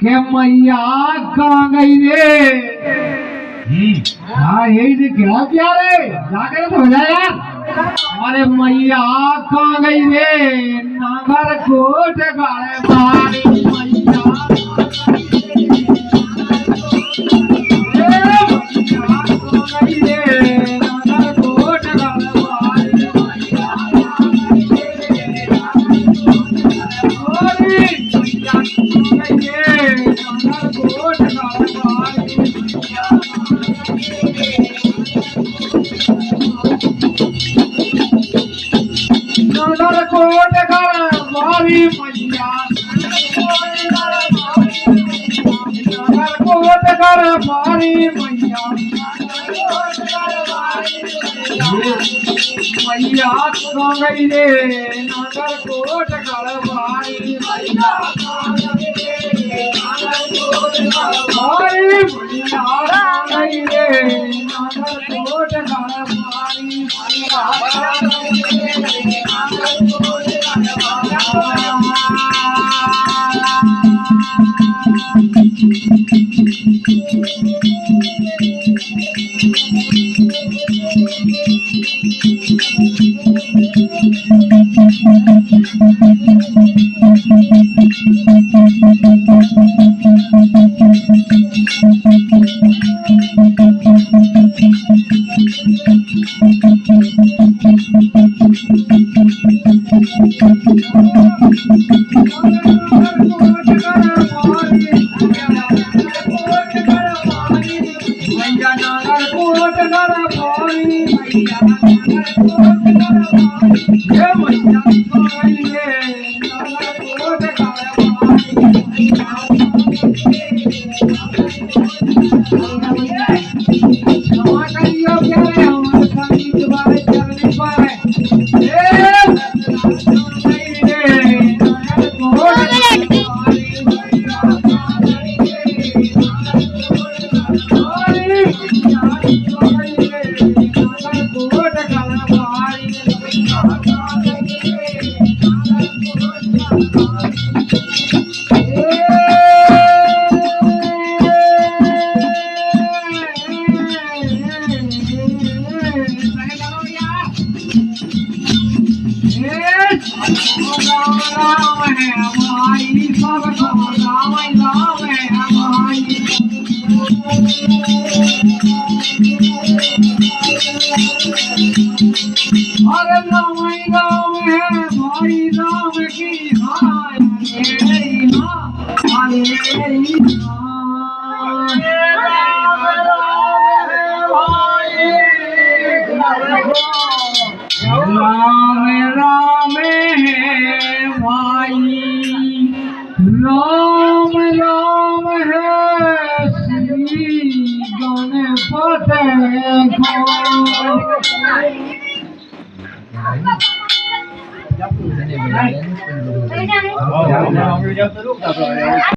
કે મૈયા કાં ગઈ રે હા એ જ ક્યાં ત્યારે જાગે તો યાર અરે મૈયા કાં ગઈ રે નાગર કોટ ગાળે મારી મૈયા कोट कर मारी मैया कोट कर मारी मैया मैया सो गई रे नगर कोट कर मारी मैया मारी मैया गई रे नगर कोट कर मारी राम राम है भाई राम राम है श्री गणपत